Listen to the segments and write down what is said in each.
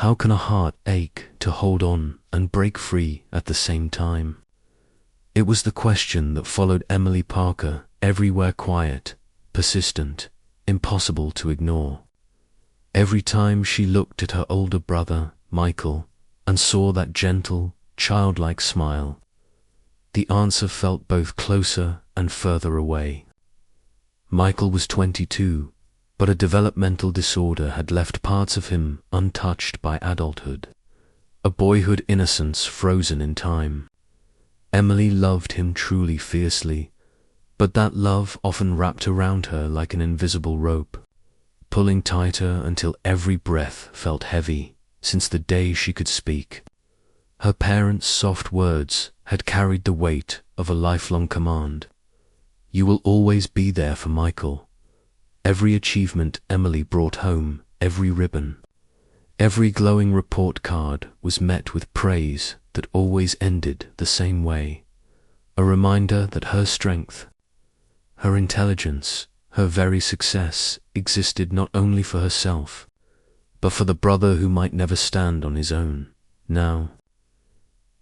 How can a heart ache to hold on and break free at the same time? It was the question that followed Emily Parker everywhere, quiet, persistent, impossible to ignore. Every time she looked at her older brother, Michael, and saw that gentle, childlike smile, the answer felt both closer and further away. Michael was 22, but a developmental disorder had left parts of him untouched by adulthood, a boyhood innocence frozen in time. Emily loved him truly fiercely, but that love often wrapped around her like an invisible rope, pulling tighter until every breath felt heavy since the day she could speak. Her parents' soft words had carried the weight of a lifelong command. You will always be there for Michael. Every achievement Emily brought home, every ribbon, every glowing report card was met with praise that always ended the same way, a reminder that her strength, her intelligence, her very success existed not only for herself, but for the brother who might never stand on his own. Now,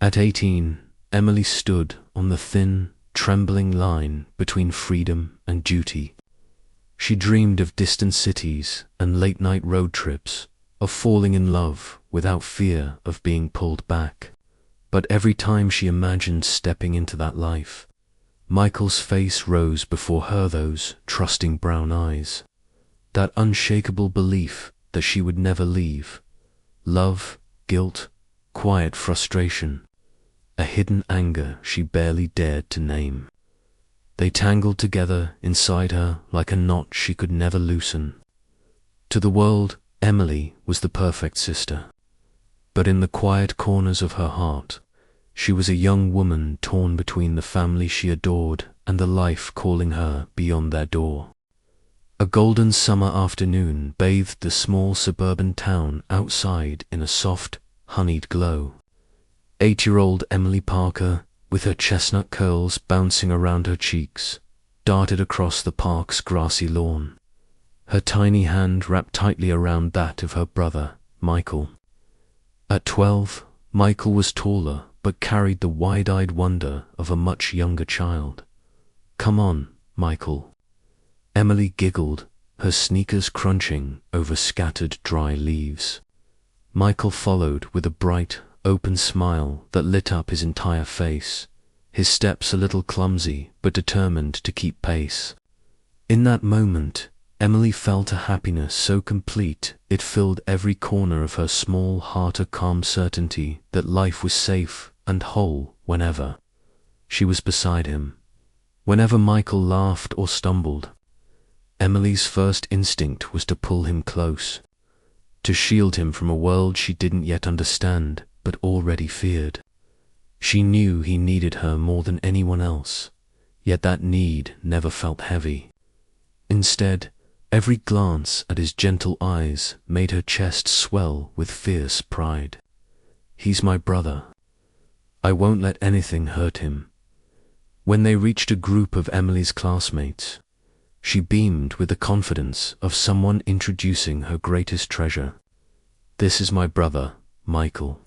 at 18, Emily stood on the thin, trembling line between freedom and duty. She dreamed of distant cities and late-night road trips, of falling in love without fear of being pulled back. But every time she imagined stepping into that life, Michael's face rose before her, those trusting brown eyes, that unshakable belief that she would never leave. Love, guilt, quiet frustration, a hidden anger she barely dared to name. They tangled together inside her like a knot she could never loosen. To the world, Emily was the perfect sister, but in the quiet corners of her heart, she was a young woman torn between the family she adored and the life calling her beyond their door. A golden summer afternoon bathed the small suburban town outside in a soft, honeyed glow. 8-year-old Emily Parker, with her chestnut curls bouncing around her cheeks, darted across the park's grassy lawn, her tiny hand wrapped tightly around that of her brother, Michael. At 12, Michael was taller but carried the wide-eyed wonder of a much younger child. "Come on, Michael." Emily giggled, her sneakers crunching over scattered dry leaves. Michael followed with a bright, open smile that lit up his entire face, his steps a little clumsy but determined to keep pace. In that moment, Emily felt a happiness so complete it filled every corner of her small heart, a calm certainty that life was safe and whole whenever she was beside him. Whenever Michael laughed or stumbled, Emily's first instinct was to pull him close, to shield him from a world she didn't yet understand but already feared. She knew he needed her more than anyone else, yet that need never felt heavy. Instead, every glance at his gentle eyes made her chest swell with fierce pride. "He's my brother. I won't let anything hurt him." When they reached a group of Emily's classmates, she beamed with the confidence of someone introducing her greatest treasure. "This is my brother, Michael.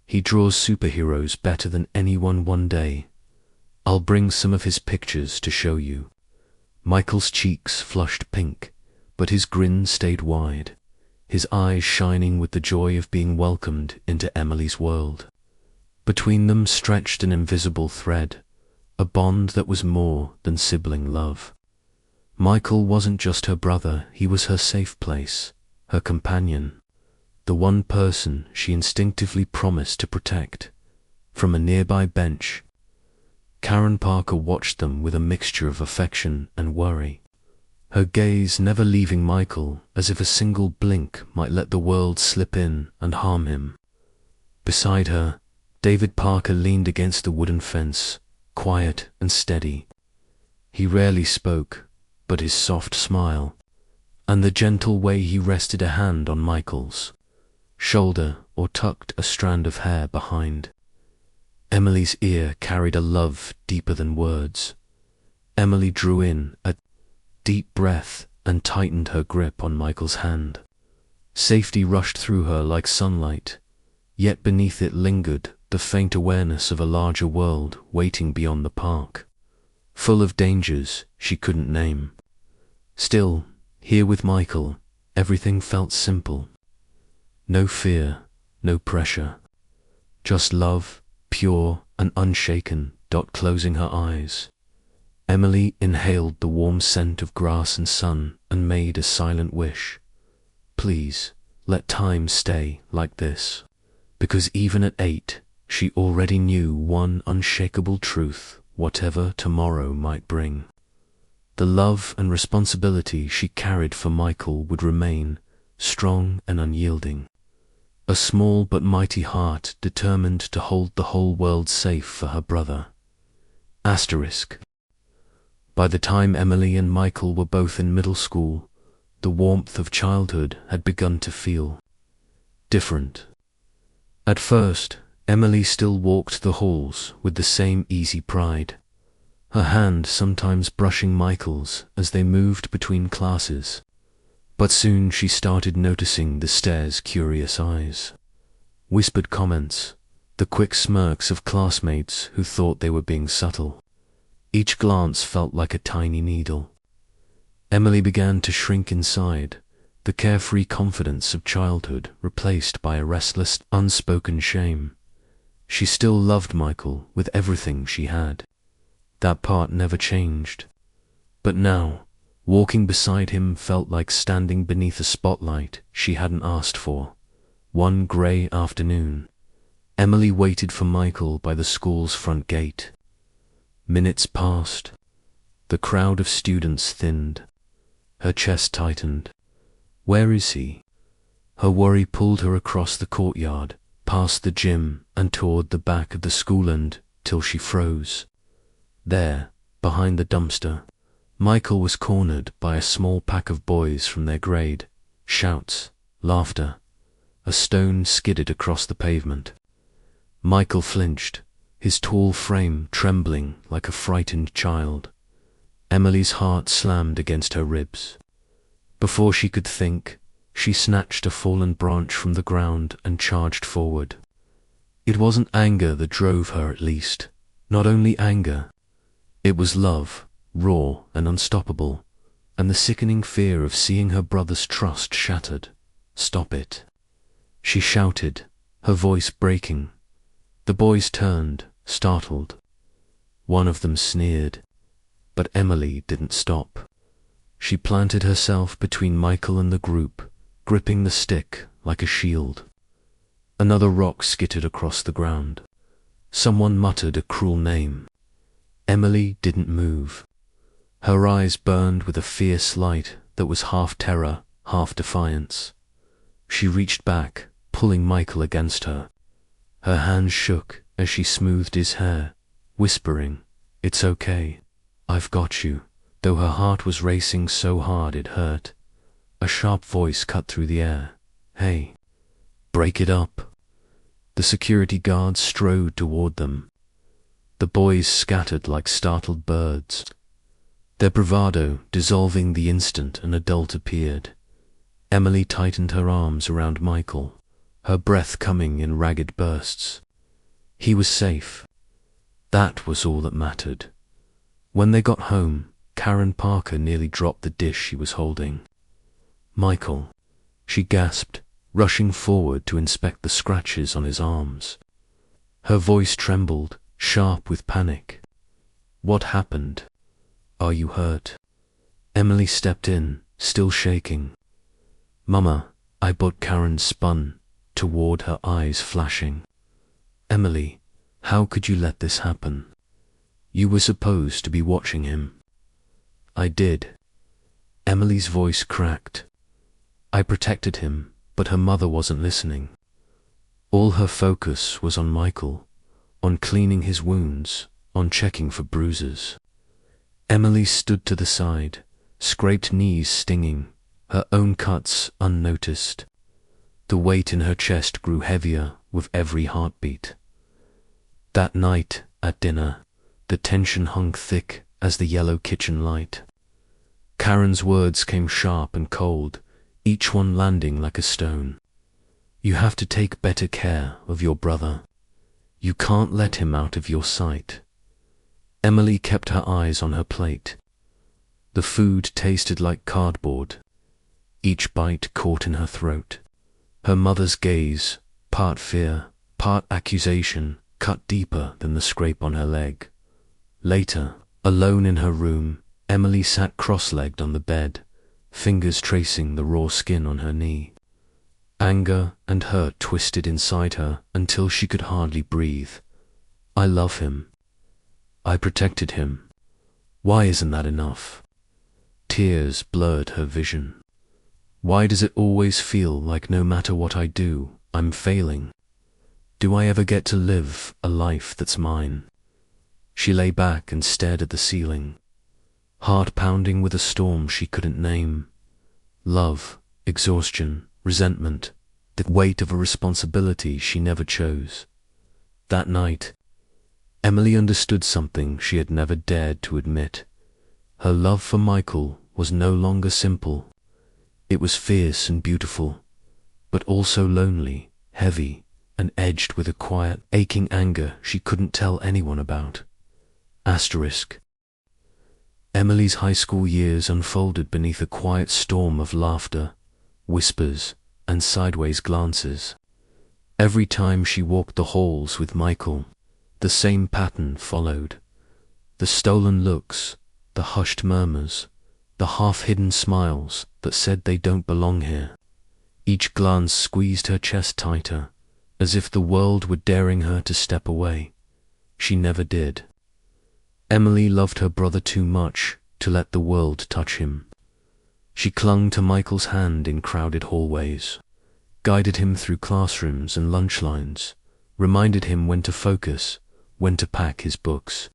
He draws superheroes better than anyone one day. I'll bring some of his pictures to show you." Michael's cheeks flushed pink, but his grin stayed wide, his eyes shining with the joy of being welcomed into Emily's world. Between them stretched an invisible thread, a bond that was more than sibling love. Michael wasn't just her brother, he was her safe place, her companion, the one person she instinctively promised to protect. From a nearby bench, Karen Parker watched them with a mixture of affection and worry, her gaze never leaving Michael, as if a single blink might let the world slip in and harm him. Beside her, David Parker leaned against the wooden fence, quiet and steady. He rarely spoke, but his soft smile, and the gentle way he rested a hand on Michael's shoulder or tucked a strand of hair behind Emily's ear carried a love deeper than words. Emily drew in a deep breath and tightened her grip on Michael's hand. Safety rushed through her like sunlight, yet beneath it lingered the faint awareness of a larger world waiting beyond the park, full of dangers she couldn't name. Still, here with Michael, everything felt simple. No fear, no pressure. Just love, pure and unshaken. Closing her eyes, Emily inhaled the warm scent of grass and sun and made a silent wish. Please, let time stay like this. Because even at 8, she already knew one unshakable truth, whatever tomorrow might bring. The love and responsibility she carried for Michael would remain, strong and unyielding. A small but mighty heart determined to hold the whole world safe for her brother. Asterisk. By the time Emily and Michael were both in middle school, the warmth of childhood had begun to feel different. At first, Emily still walked the halls with the same easy pride, her hand sometimes brushing Michael's as they moved between classes. But soon she started noticing the stare's curious eyes, whispered comments, the quick smirks of classmates who thought they were being subtle. Each glance felt like a tiny needle. Emily began to shrink inside, the carefree confidence of childhood replaced by a restless, unspoken shame. She still loved Michael with everything she had. That part never changed. But now, walking beside him felt like standing beneath a spotlight she hadn't asked for. One grey afternoon, Emily waited for Michael by the school's front gate. Minutes passed. The crowd of students thinned. Her chest tightened. Where is he? Her worry pulled her across the courtyard, past the gym and toward the back of the school end till she froze. There, behind the dumpster, Michael was cornered by a small pack of boys from their grade. Shouts, laughter. A stone skidded across the pavement. Michael flinched, his tall frame trembling like a frightened child. Emily's heart slammed against her ribs. Before she could think, she snatched a fallen branch from the ground and charged forward. It wasn't anger that drove her, at least. Not only anger. It was love, raw and unstoppable, and the sickening fear of seeing her brother's trust shattered. Stop it. She shouted, her voice breaking. The boys turned, startled. One of them sneered, but Emily didn't stop. She planted herself between Michael and the group, gripping the stick like a shield. Another rock skittered across the ground. Someone muttered a cruel name. Emily didn't move. Her eyes burned with a fierce light that was half terror, half defiance. She reached back, pulling Michael against her. Her hands shook as she smoothed his hair, whispering, "It's okay. I've got you," though her heart was racing so hard it hurt. A sharp voice cut through the air. "Hey, break it up." The security guards strode toward them. The boys scattered like startled birds, their bravado dissolving the instant an adult appeared. Emily tightened her arms around Michael, her breath coming in ragged bursts. He was safe. That was all that mattered. When they got home, Karen Parker nearly dropped the dish she was holding. "Michael," she gasped, rushing forward to inspect the scratches on his arms. Her voice trembled, sharp with panic. "What happened? Are you hurt?" Emily stepped in, still shaking. "Mama, I bought." Karen spun toward, her eyes flashing. "Emily, how could you let this happen? You were supposed to be watching him." "I did." Emily's voice cracked. "I protected him, but her mother wasn't listening. All her focus was on Michael, on cleaning his wounds, on checking for bruises." Emily stood to the side, scraped knees stinging, her own cuts unnoticed. The weight in her chest grew heavier with every heartbeat. That night, at dinner, the tension hung thick as the yellow kitchen light. Karen's words came sharp and cold, each one landing like a stone. You have to take better care of your brother. You can't let him out of your sight. Emily kept her eyes on her plate. The food tasted like cardboard, each bite caught in her throat. Her mother's gaze, part fear, part accusation, cut deeper than the scrape on her leg. Later, alone in her room, Emily sat cross-legged on the bed, fingers tracing the raw skin on her knee. Anger and hurt twisted inside her until she could hardly breathe. I love him. I protected him. Why isn't that enough? Tears blurred her vision. Why does it always feel like no matter what I do, I'm failing? Do I ever get to live a life that's mine? She lay back and stared at the ceiling, heart pounding with a storm she couldn't name. Love, exhaustion, resentment, the weight of a responsibility she never chose. That night, Emily understood something she had never dared to admit. Her love for Michael was no longer simple. It was fierce and beautiful, but also lonely, heavy, and edged with a quiet, aching anger she couldn't tell anyone about. Asterisk. Emily's high school years unfolded beneath a quiet storm of laughter, whispers, and sideways glances. Every time she walked the halls with Michael, the same pattern followed. The stolen looks, the hushed murmurs, the half-hidden smiles that said they don't belong here. Each glance squeezed her chest tighter, as if the world were daring her to step away. She never did. Emily loved her brother too much to let the world touch him. She clung to Michael's hand in crowded hallways, guided him through classrooms and lunch lines, reminded him when to focus, when to pack his books.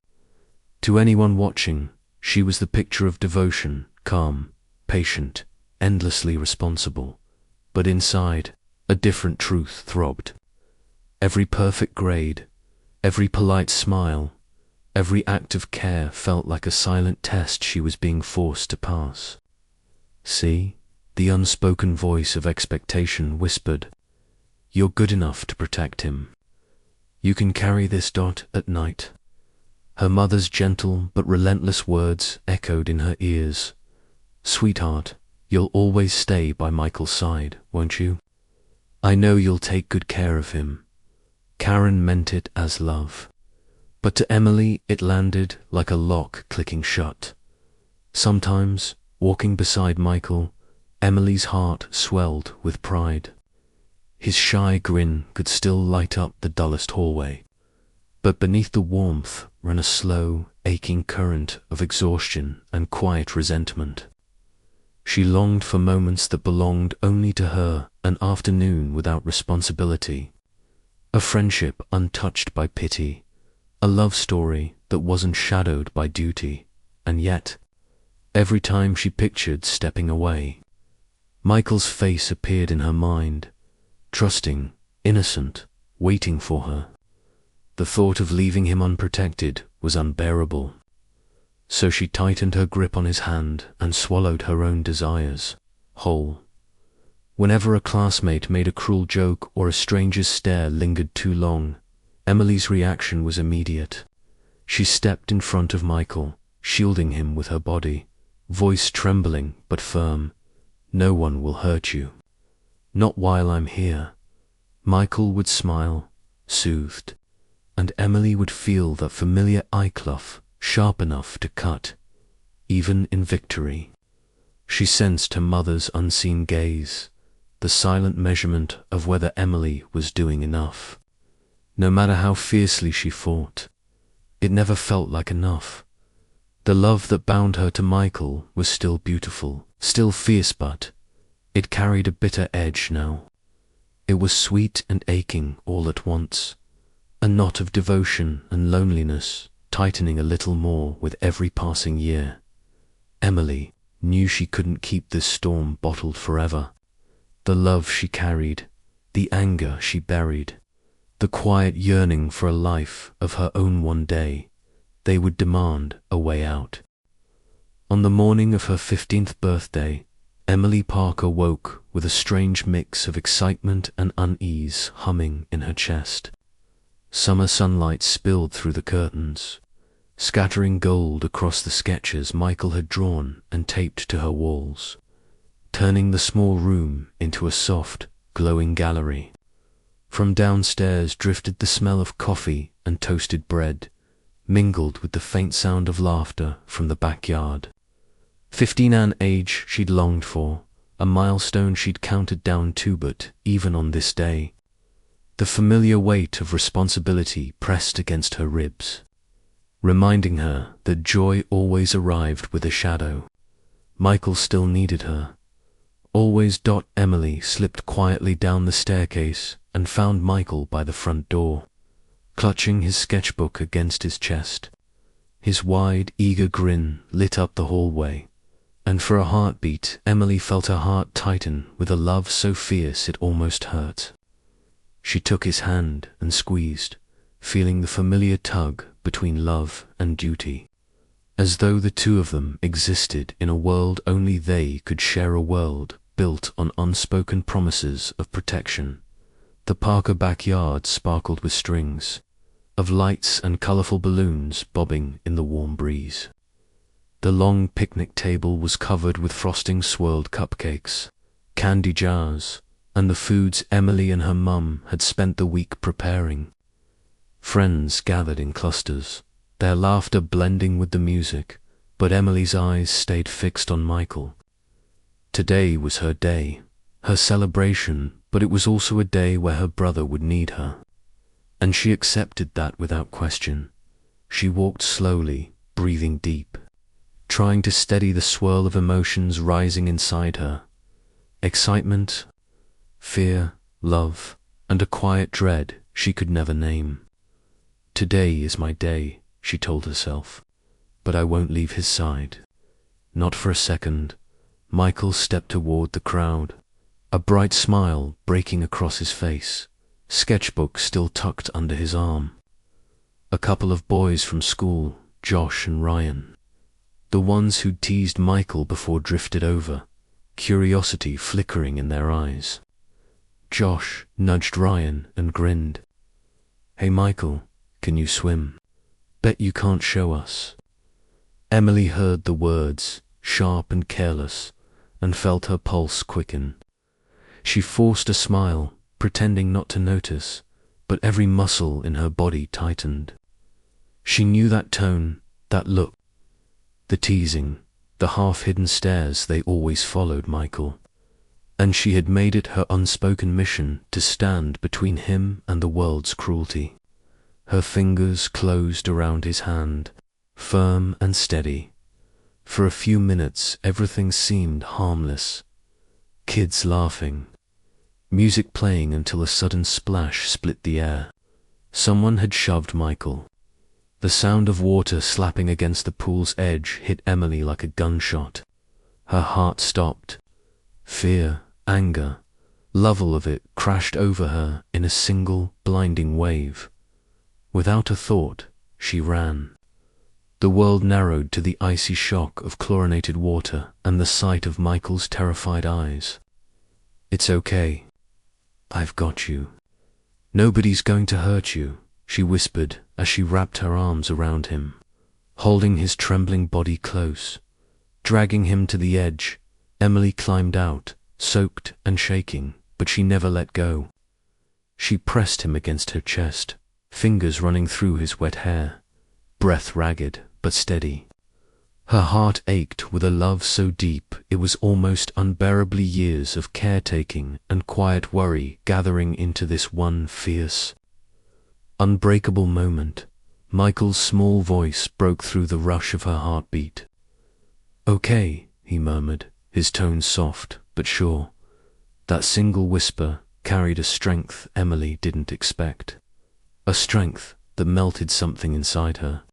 To anyone watching, she was the picture of devotion, calm, patient, endlessly responsible. But inside, a different truth throbbed. Every perfect grade, every polite smile, every act of care felt like a silent test she was being forced to pass. See, the unspoken voice of expectation whispered, "You're good enough to protect him. You can carry this dot at night." Her mother's gentle but relentless words echoed in her ears. "Sweetheart, you'll always stay by Michael's side, won't you? I know you'll take good care of him." Karen meant it as love, but to Emily it landed like a lock clicking shut. Sometimes, walking beside Michael, Emily's heart swelled with pride. His shy grin could still light up the dullest hallway, but beneath the warmth ran a slow, aching current of exhaustion and quiet resentment. She longed for moments that belonged only to her, an afternoon without responsibility, a friendship untouched by pity, a love story that wasn't shadowed by duty. And yet, every time she pictured stepping away, Michael's face appeared in her mind, trusting, innocent, waiting for her. The thought of leaving him unprotected was unbearable. So she tightened her grip on his hand and swallowed her own desires, whole. Whenever a classmate made a cruel joke or a stranger's stare lingered too long, Emily's reaction was immediate. She stepped in front of Michael, shielding him with her body, voice trembling but firm. "No one will hurt you. Not while I'm here." Michael would smile, soothed, and Emily would feel that familiar eye cloth, sharp enough to cut, even in victory. She sensed her mother's unseen gaze, the silent measurement of whether Emily was doing enough. No matter how fiercely she fought, it never felt like enough. The love that bound her to Michael was still beautiful, still fierce, but it carried a bitter edge now. It was sweet and aching all at once, a knot of devotion and loneliness, tightening a little more with every passing year. Emily knew she couldn't keep this storm bottled forever. The love she carried, the anger she buried, the quiet yearning for a life of her own one day, they would demand a way out. On the morning of her 15th birthday, Emily Parker woke with a strange mix of excitement and unease humming in her chest. Summer sunlight spilled through the curtains, scattering gold across the sketches Michael had drawn and taped to her walls, turning the small room into a soft, glowing gallery. From downstairs drifted the smell of coffee and toasted bread, mingled with the faint sound of laughter from the backyard. 15, an age she'd longed for, a milestone she'd counted down to, but even on this day, the familiar weight of responsibility pressed against her ribs, reminding her that joy always arrived with a shadow. Michael still needed her. Always. Emily slipped quietly down the staircase and found Michael by the front door, clutching his sketchbook against his chest. His wide, eager grin lit up the hallway, and for a heartbeat Emily felt her heart tighten with a love so fierce it almost hurt. She took his hand and squeezed, feeling the familiar tug between love and duty, as though the two of them existed in a world only they could share, a world built on unspoken promises of protection. The Parker backyard sparkled with strings of lights and colorful balloons bobbing in the warm breeze. The long picnic table was covered with frosting swirled cupcakes, candy jars, and the foods Emily and her mum had spent the week preparing. Friends gathered in clusters, their laughter blending with the music, but Emily's eyes stayed fixed on Michael. Today was her day, her celebration, but it was also a day where her brother would need her. And she accepted that without question. She walked slowly, breathing deep, trying to steady the swirl of emotions rising inside her. Excitement, fear, love, and a quiet dread she could never name. Today is my day, she told herself, but I won't leave his side. Not for a second. Michael stepped toward the crowd, a bright smile breaking across his face, sketchbook still tucked under his arm. A couple of boys from school, Josh and Ryan, the ones who'd teased Michael before, drifted over, curiosity flickering in their eyes. Josh nudged Ryan and grinned. "Hey Michael, can you swim? Bet you can't show us." Emily heard the words, sharp and careless, and felt her pulse quicken. She forced a smile, pretending not to notice, but every muscle in her body tightened. She knew that tone, that look, the teasing, the half-hidden stares they always followed Michael, and she had made it her unspoken mission to stand between him and the world's cruelty. Her fingers closed around his hand, firm and steady. For a few minutes everything seemed harmless. Kids laughing, music playing until a sudden splash split the air. Someone had shoved Michael. The sound of water slapping against the pool's edge hit Emily like a gunshot. Her heart stopped. Fear, anger, love, all of it crashed over her in a single blinding wave. Without a thought, she ran. The world narrowed to the icy shock of chlorinated water and the sight of Michael's terrified eyes. "It's okay. I've got you. Nobody's going to hurt you," she whispered as she wrapped her arms around him, holding his trembling body close. Dragging him to the edge, Emily climbed out, soaked and shaking, but she never let go. She pressed him against her chest, fingers running through his wet hair, breath ragged but steady. Her heart ached with a love so deep it was almost unbearably, years of caretaking and quiet worry gathering into this one fierce, unbreakable moment. Michael's small voice broke through the rush of her heartbeat. "Okay," he murmured, his tone soft but sure. That single whisper carried a strength Emily didn't expect, a strength that melted something inside her.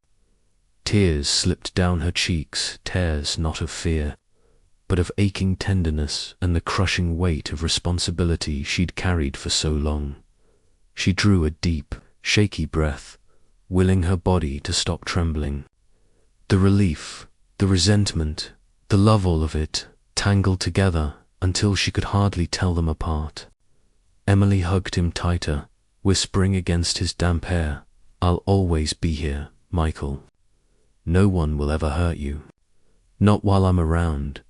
Tears slipped down her cheeks, tears not of fear, but of aching tenderness and the crushing weight of responsibility she'd carried for so long. She drew a deep, shaky breath, willing her body to stop trembling. The relief, the resentment, the love, all of it tangled together until she could hardly tell them apart. Emily hugged him tighter, whispering against his damp hair, "I'll always be here, Michael. No one will ever hurt you. Not while I'm around."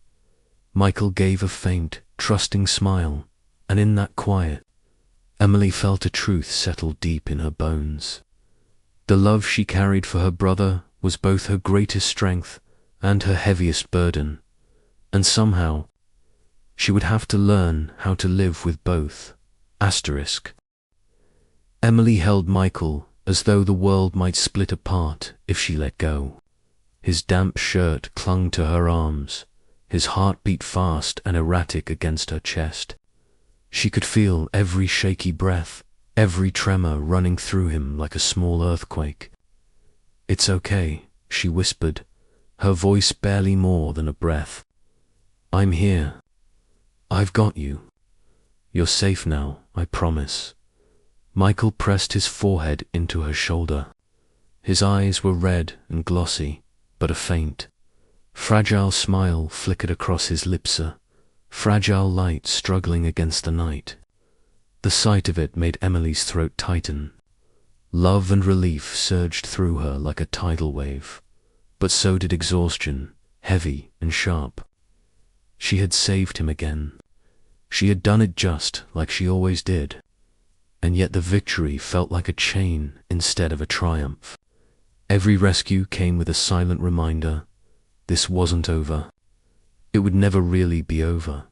Michael gave a faint, trusting smile, and in that quiet, Emily felt a truth settle deep in her bones. The love she carried for her brother was both her greatest strength and her heaviest burden, and somehow she would have to learn how to live with both. Emily held Michael as though the world might split apart if she let go. His damp shirt clung to her arms, his heart beat fast and erratic against her chest. She could feel every shaky breath, every tremor running through him like a small earthquake. "It's okay," she whispered, her voice barely more than a breath. "I'm here. I've got you. You're safe now, I promise." Michael pressed his forehead into her shoulder. His eyes were red and glossy, but a faint, fragile smile flickered across his lips, a fragile light struggling against the night. The sight of it made Emily's throat tighten. Love and relief surged through her like a tidal wave, but so did exhaustion, heavy and sharp. She had saved him again. She had done it just like she always did, and yet the victory felt like a chain instead of a triumph. Every rescue came with a silent reminder: this wasn't over. It would never really be over.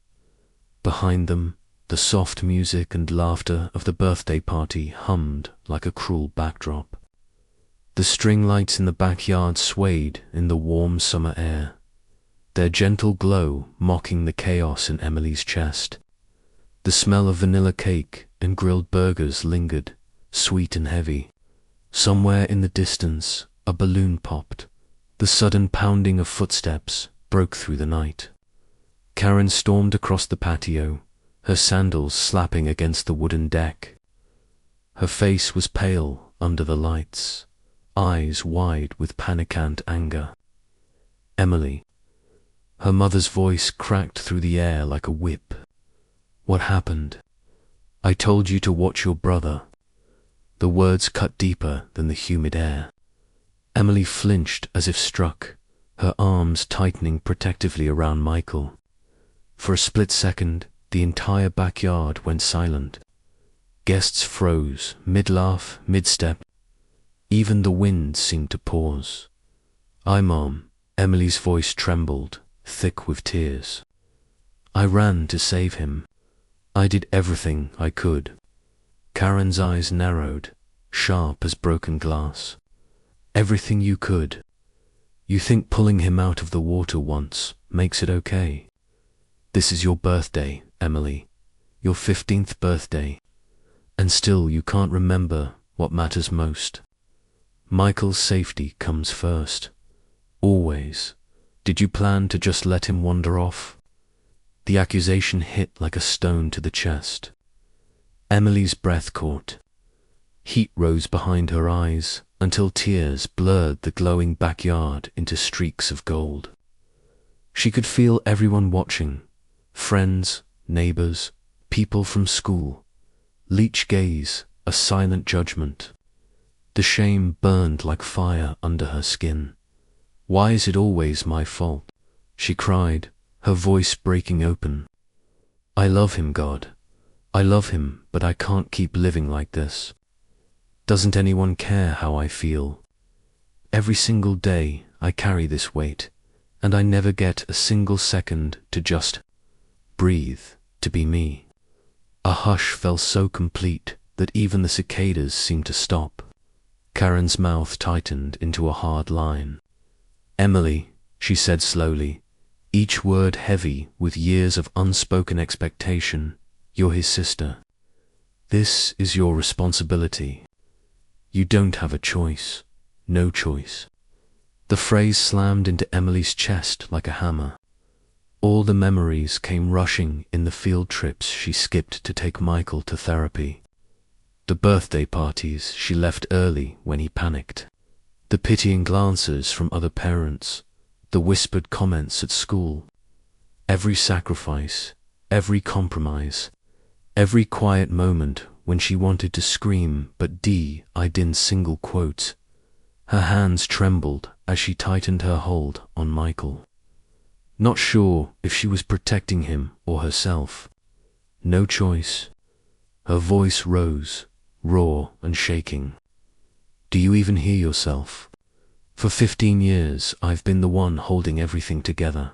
Behind them, the soft music and laughter of the birthday party hummed like a cruel backdrop. The string lights in the backyard swayed in the warm summer air, their gentle glow mocking the chaos in Emily's chest. The smell of vanilla cake and grilled burgers lingered, sweet and heavy. Somewhere in the distance, a balloon popped. The sudden pounding of footsteps broke through the night. Karen stormed across the patio, her sandals slapping against the wooden deck. Her face was pale under the lights, eyes wide with panic-ant anger. "Emily." Her mother's voice cracked through the air like a whip. "What happened? I told you to watch your brother." The words cut deeper than the humid air. Emily flinched as if struck, her arms tightening protectively around Michael. For a split second, the entire backyard went silent. Guests froze, mid-laugh, mid-step. Even the wind seemed to pause. Mom." Emily's voice trembled, thick with tears. "I ran to save him. I did everything I could." Karen's eyes narrowed, sharp as broken glass. "Everything you could? You think pulling him out of the water once makes it okay? This is your birthday, Emily, your 15th birthday, and still you can't remember what matters most. Michael's safety comes first. Always. Did you plan to just let him wander off?" The accusation hit like a stone to the chest. Emily's breath caught. Heat rose behind her eyes until tears blurred the glowing backyard into streaks of gold. She could feel everyone watching, friends, neighbors, people from school. Each gaze, a silent judgment. The shame burned like fire under her skin. "Why is it always my fault?" she cried, her voice breaking open. "I love him, God. I love him, but I can't keep living like this. Doesn't anyone care how I feel? Every single day I carry this weight, and I never get a single second to just breathe, to be me." A hush fell so complete that even the cicadas seemed to stop. Karen's mouth tightened into a hard line. "Emily," she said slowly, each word heavy with years of unspoken expectation, "you're his sister. This is your responsibility. You don't have a choice. No choice." The phrase slammed into Emily's chest like a hammer. All the memories came rushing in the field trips she skipped to take Michael to therapy. The birthday parties she left early when he panicked. The pitying glances from other parents, the whispered comments at school. Every sacrifice, every compromise, every quiet moment when she wanted to scream but I didn't single quotes. Her hands trembled as she tightened her hold on Michael. Not sure if she was protecting him or herself. No choice. Her voice rose, raw and shaking. Do you even hear yourself? For 15 years, I've been the one holding everything together.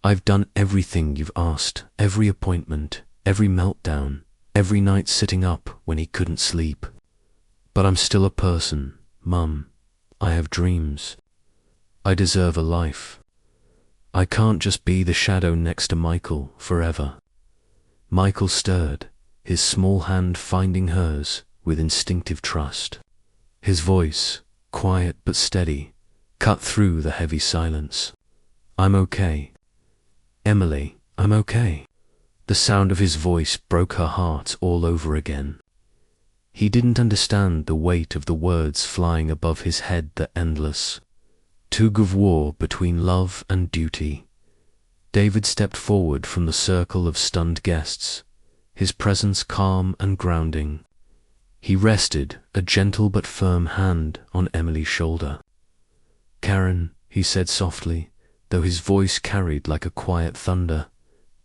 I've done everything you've asked, every appointment, every meltdown, every night sitting up when he couldn't sleep. But I'm still a person, Mum. I have dreams. I deserve a life. I can't just be the shadow next to Michael forever. Michael stirred, his small hand finding hers with instinctive trust. His voice, quiet but steady, cut through the heavy silence. I'm okay. Emily, I'm okay. The sound of his voice broke her heart all over again. He didn't understand the weight of the words flying above his head, the endless tug of war between love and duty. David stepped forward from the circle of stunned guests, his presence calm and grounding. He rested a gentle but firm hand on Emily's shoulder. Karen, he said softly, though his voice carried like a quiet thunder,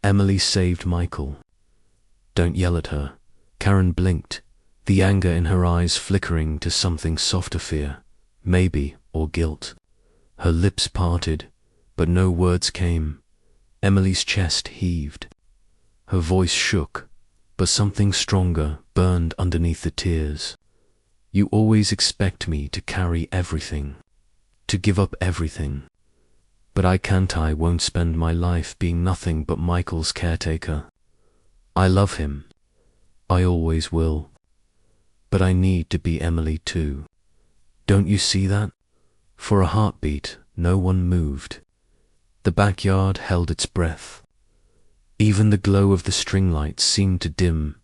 Emily saved Michael. Don't yell at her. Karen blinked, the anger in her eyes flickering to something softer, fear, maybe, or guilt. Her lips parted, but no words came. Emily's chest heaved. Her voice shook, but something stronger burned underneath the tears. You always expect me to carry everything, to give up everything. But I won't spend my life being nothing but Michael's caretaker. I love him. I always will. But I need to be Emily too. Don't you see that? For a heartbeat, no one moved. The backyard held its breath. Even the glow of the string lights seemed to dim.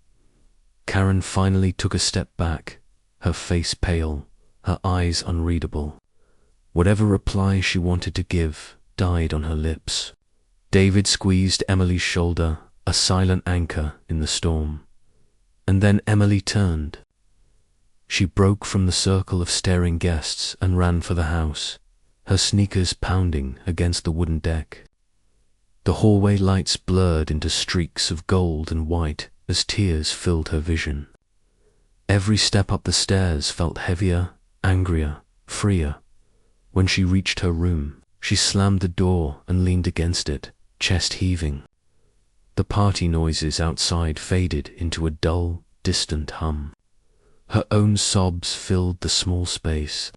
Karen finally took a step back, her face pale, her eyes unreadable. Whatever reply she wanted to give died on her lips. David squeezed Emily's shoulder, a silent anchor in the storm. And then Emily turned. She broke from the circle of staring guests and ran for the house, her sneakers pounding against the wooden deck. The hallway lights blurred into streaks of gold and white as tears filled her vision. Every step up the stairs felt heavier, angrier, freer. When she reached her room, she slammed the door and leaned against it, chest heaving. The party noises outside faded into a dull, distant hum. Her own sobs filled the small space,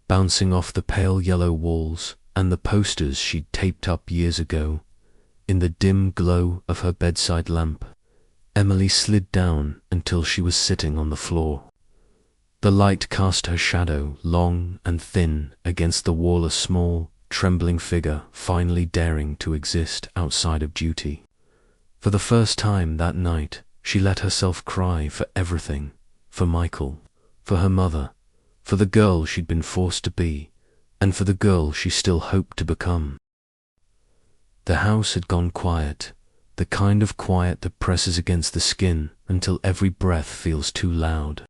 bouncing off the pale yellow walls and the posters she'd taped up years ago. In the dim glow of her bedside lamp, Emily slid down until she was sitting on the floor. The light cast her shadow, long and thin, against the wall, a small, trembling figure finally daring to exist outside of duty. For the first time that night, she let herself cry for everything. For Michael, for her mother, for the girl she'd been forced to be, and for the girl she still hoped to become. The house had gone quiet, the kind of quiet that presses against the skin until every breath feels too loud.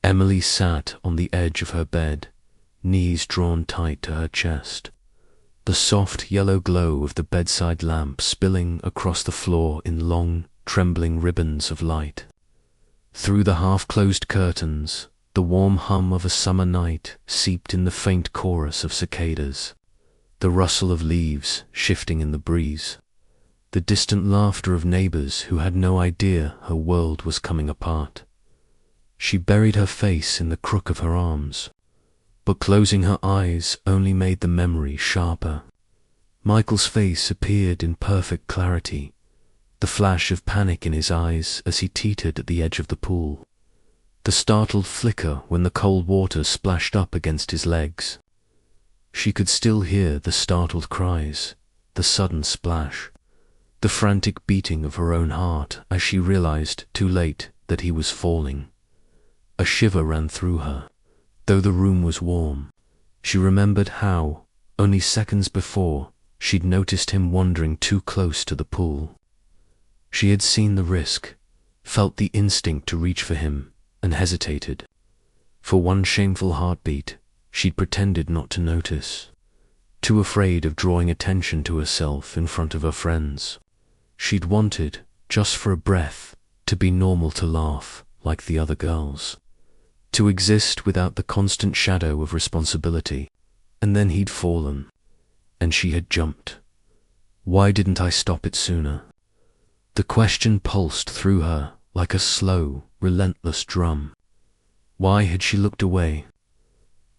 Emily sat on the edge of her bed, knees drawn tight to her chest, the soft yellow glow of the bedside lamp spilling across the floor in long, trembling ribbons of light. Through the half-closed curtains, the warm hum of a summer night seeped in the faint chorus of cicadas, the rustle of leaves shifting in the breeze, the distant laughter of neighbors who had no idea her world was coming apart. She buried her face in the crook of her arms, but closing her eyes only made the memory sharper. Michael's face appeared in perfect clarity, the flash of panic in his eyes as he teetered at the edge of the pool, the startled flicker when the cold water splashed up against his legs. She could still hear the startled cries, the sudden splash, the frantic beating of her own heart as she realized, too late, that he was falling. A shiver ran through her. Though the room was warm, she remembered how, only seconds before, She'd noticed him wandering too close to the pool. She had seen the risk, felt the instinct to reach for him, and hesitated. For one shameful heartbeat, she'd pretended not to notice, too afraid of drawing attention to herself in front of her friends. She'd wanted, just for a breath, to be normal, to laugh like the other girls, to exist without the constant shadow of responsibility. And then he'd fallen, and she had jumped. Why didn't I stop it sooner? The question pulsed through her like a slow, relentless drum. Why had she looked away?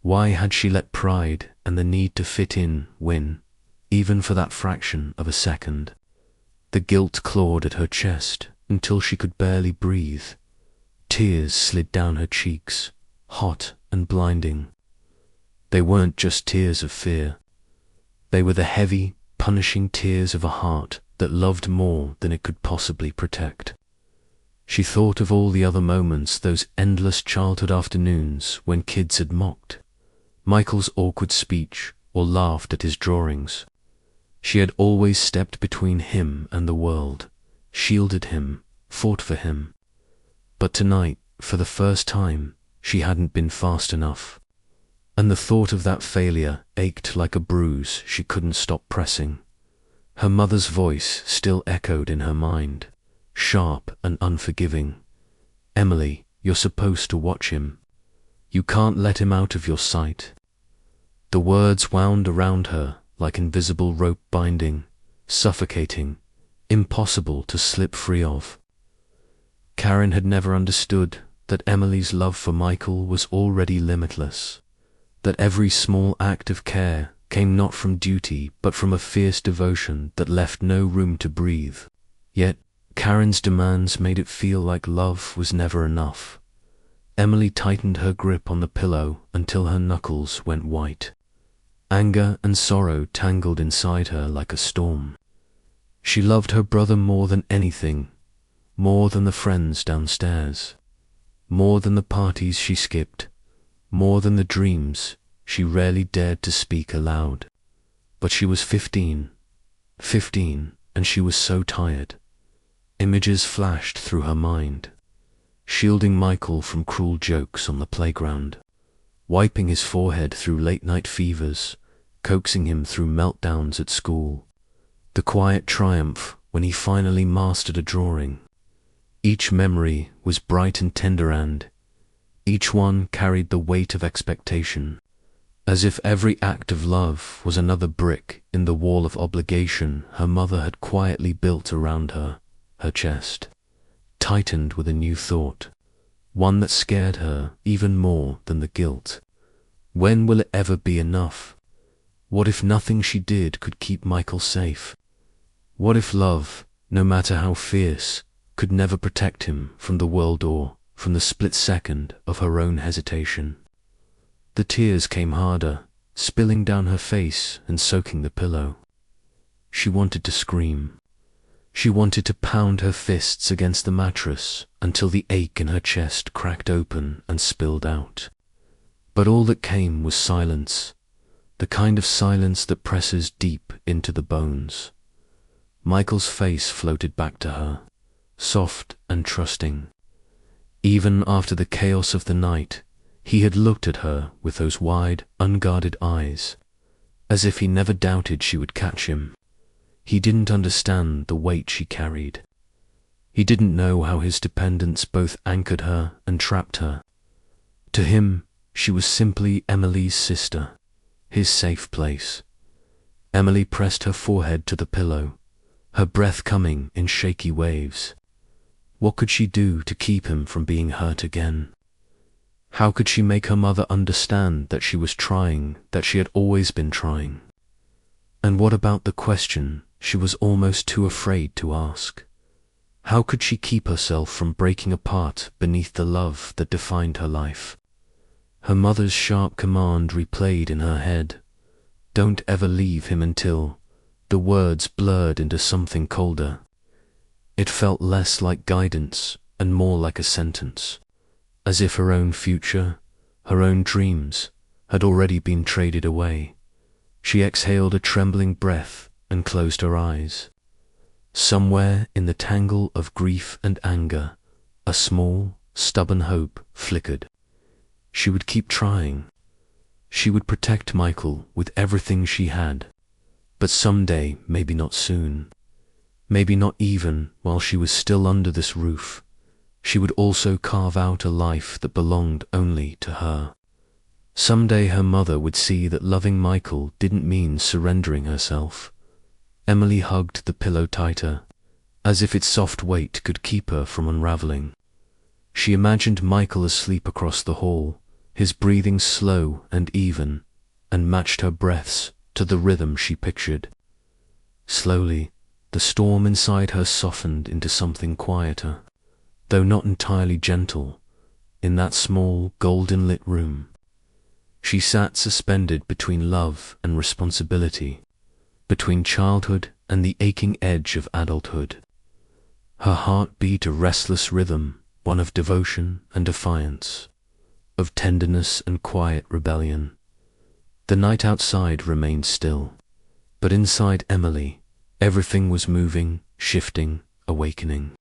Why had she let pride and the need to fit in win, even for that fraction of a second? The guilt clawed at her chest until she could barely breathe. Tears slid down her cheeks, hot and blinding. They weren't just tears of fear. They were the heavy, punishing tears of a heart that loved more than it could possibly protect. She thought of all the other moments, those endless childhood afternoons when kids had mocked Michael's awkward speech or laughed at his drawings. She had always stepped between him and the world, shielded him, fought for him. But tonight, for the first time, she hadn't been fast enough. And the thought of that failure ached like a bruise she couldn't stop pressing. Her mother's voice still echoed in her mind, sharp and unforgiving. "Emily, you're supposed to watch him. You can't let him out of your sight." The words wound around her like invisible rope binding, suffocating, impossible to slip free of. Karen had never understood that Emily's love for Michael was already limitless, that every small act of care came not from duty but from a fierce devotion that left no room to breathe. Yet Karen's demands made it feel like love was never enough. Emily tightened her grip on the pillow until her knuckles went white. Anger and sorrow tangled inside her like a storm. She loved her brother more than anything, more than the friends downstairs, more than the parties she skipped, more than the dreams she rarely dared to speak aloud. But she was 15, and she was so tired. Images flashed through her mind, shielding Michael from cruel jokes on the playground, wiping his forehead through late-night fevers, coaxing him through meltdowns at school, the quiet triumph when he finally mastered a drawing. Each memory was bright and tender, and each one carried the weight of expectation, as if every act of love was another brick in the wall of obligation her mother had quietly built around her. Her chest tightened with a new thought, one that scared her even more than the guilt. When will it ever be enough? What if nothing she did could keep Michael safe? What if love, no matter how fierce, could never protect him from the world or from the split second of her own hesitation? The tears came harder, spilling down her face and soaking the pillow. She wanted to scream. She wanted to pound her fists against the mattress until the ache in her chest cracked open and spilled out. But all that came was silence, the kind of silence that presses deep into the bones. Michael's face floated back to her, soft and trusting. Even after the chaos of the night, he had looked at her with those wide, unguarded eyes, as if he never doubted she would catch him. He didn't understand the weight she carried. He didn't know how his dependence both anchored her and trapped her. To him, she was simply Emily's sister, his safe place. Emily pressed her forehead to the pillow, her breath coming in shaky waves. What could she do to keep him from being hurt again? How could she make her mother understand that she was trying, that she had always been trying? And what about the question she was almost too afraid to ask? How could she keep herself from breaking apart beneath the love that defined her life? Her mother's sharp command replayed in her head. Don't ever leave him until... The words blurred into something colder. It felt less like guidance and more like a sentence, as if her own future, her own dreams, had already been traded away. She exhaled a trembling breath and closed her eyes. Somewhere in the tangle of grief and anger, a small, stubborn hope flickered. She would keep trying. She would protect Michael with everything she had. But someday, maybe not soon, maybe not even while she was still under this roof, she would also carve out a life that belonged only to her. Someday her mother would see that loving Michael didn't mean surrendering herself. Emily hugged the pillow tighter, as if its soft weight could keep her from unraveling. She imagined Michael asleep across the hall, his breathing slow and even, and matched her breaths to the rhythm she pictured. Slowly, the storm inside her softened into something quieter, though not entirely gentle, in that small, golden-lit room. She sat suspended between love and responsibility, between childhood and the aching edge of adulthood. Her heart beat a restless rhythm, one of devotion and defiance, of tenderness and quiet rebellion. The night outside remained still, but inside Emily, everything was moving, shifting, awakening.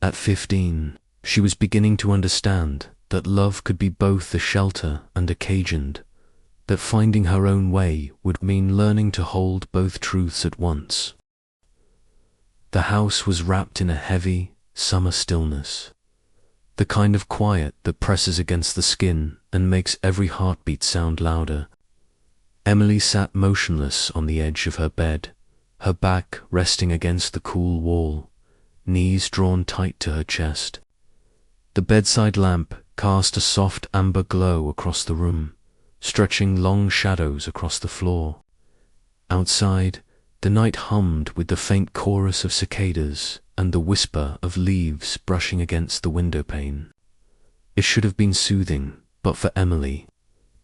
At 15, she was beginning to understand that love could be both a shelter and a cage, and that finding her own way would mean learning to hold both truths at once. The house was wrapped in a heavy, summer stillness, the kind of quiet that presses against the skin and makes every heartbeat sound louder. Emily sat motionless on the edge of her bed, her back resting against the cool wall, knees drawn tight to her chest. The bedside lamp cast a soft amber glow across the room, stretching long shadows across the floor. Outside, the night hummed with the faint chorus of cicadas and the whisper of leaves brushing against the window pane. It should have been soothing, but for Emily,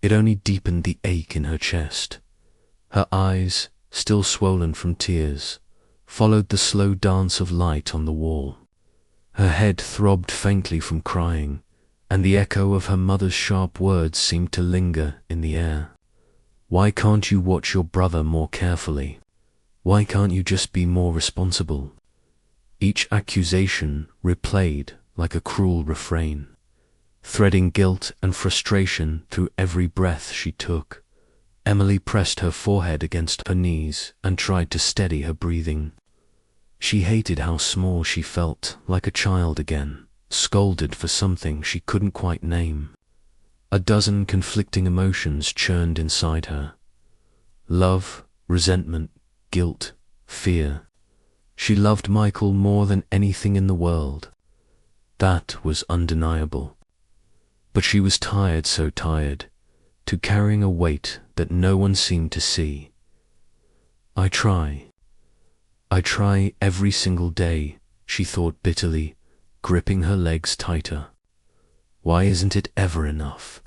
it only deepened the ache in her chest. Her eyes, still swollen from tears, followed the slow dance of light on the wall. Her head throbbed faintly from crying, and the echo of her mother's sharp words seemed to linger in the air. Why can't you watch your brother more carefully? Why can't you just be more responsible? Each accusation replayed like a cruel refrain, threading guilt and frustration through every breath she took. Emily pressed her forehead against her knees and tried to steady her breathing. She hated how small she felt, like a child again, scolded for something she couldn't quite name. A dozen conflicting emotions churned inside her. Love, resentment, guilt, fear. She loved Michael more than anything in the world. That was undeniable. But she was tired, so tired, to carrying a weight that no one seemed to see. I try every single day, she thought bitterly, gripping her legs tighter. Why isn't it ever enough?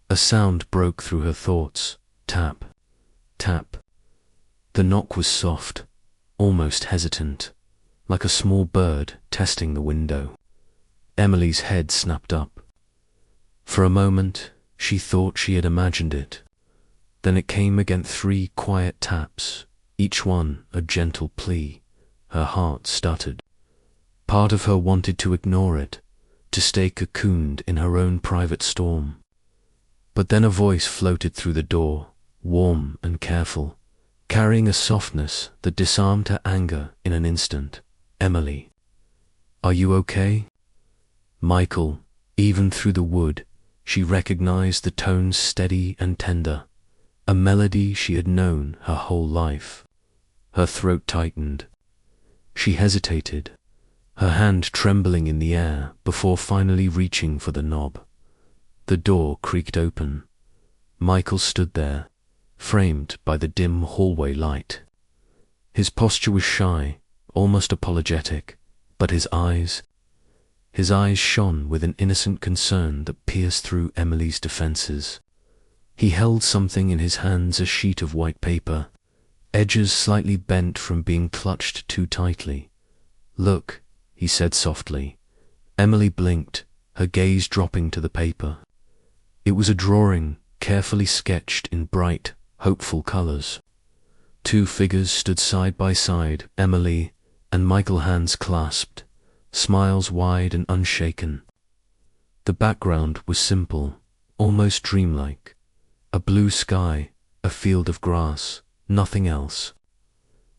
A sound broke through her thoughts. Tap, tap. The knock was soft, almost hesitant, like a small bird testing the window. Emily's head snapped up. For a moment, she thought she had imagined it. Then it came again, 3 quiet taps, each one a gentle plea. Her heart stuttered. Part of her wanted to ignore it, to stay cocooned in her own private storm. But then a voice floated through the door, warm and careful, carrying a softness that disarmed her anger in an instant. Emily, are you okay? Michael, even through the wood, she recognized the tones steady and tender, a melody she had known her whole life. Her throat tightened. She hesitated, her hand trembling in the air before finally reaching for the knob. The door creaked open. Michael stood there, framed by the dim hallway light. His posture was shy, almost apologetic, but his eyes shone with an innocent concern that pierced through Emily's defenses. He held something in his hands, a sheet of white paper, edges slightly bent from being clutched too tightly. Look, he said softly. Emily blinked, her gaze dropping to the paper. It was a drawing, carefully sketched in bright, hopeful colors. Two figures stood side by side, Emily and Michael, hands clasped, smiles wide and unshaken. The background was simple, almost dreamlike. A blue sky, a field of grass, nothing else.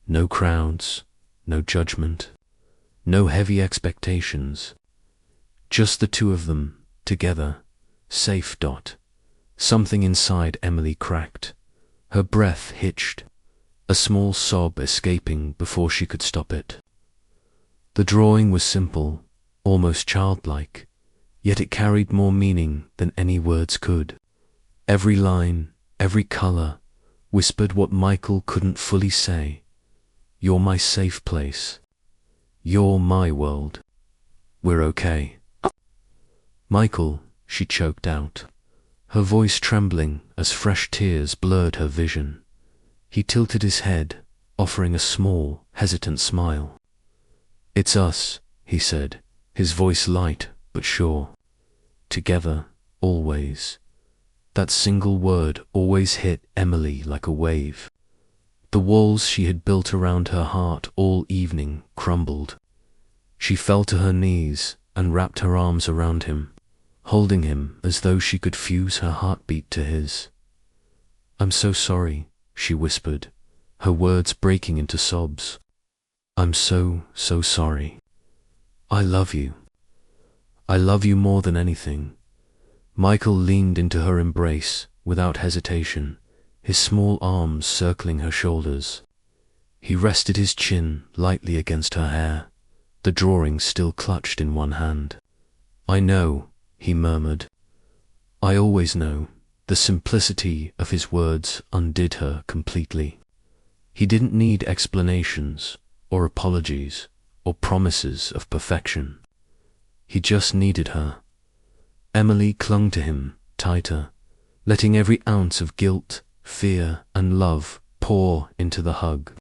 No crowds, no judgment, no heavy expectations. Just the two of them, together, safe. Something inside Emily cracked. Her breath hitched, a small sob escaping before she could stop it. The drawing was simple, almost childlike, yet it carried more meaning than any words could. Every line, every color, whispered what Michael couldn't fully say. You're my safe place. You're my world. We're okay. Michael, she choked out, her voice trembling as fresh tears blurred her vision. He tilted his head, offering a small, hesitant smile. It's us, he said, his voice light but sure. Together, always. That single word always hit Emily like a wave. The walls she had built around her heart all evening crumbled. She fell to her knees and wrapped her arms around him, holding him as though she could fuse her heartbeat to his. I'm so sorry, she whispered, her words breaking into sobs. I'm so sorry. I love you. I love you more than anything. Michael leaned into her embrace without hesitation, his small arms circling her shoulders. He rested his chin lightly against her hair, the drawing still clutched in one hand. I know, he murmured. I always know. The simplicity of his words undid her completely. He didn't need explanations, or apologies, or promises of perfection. He just needed her. Emily clung to him tighter, letting every ounce of guilt, fear, and love pour into the hug.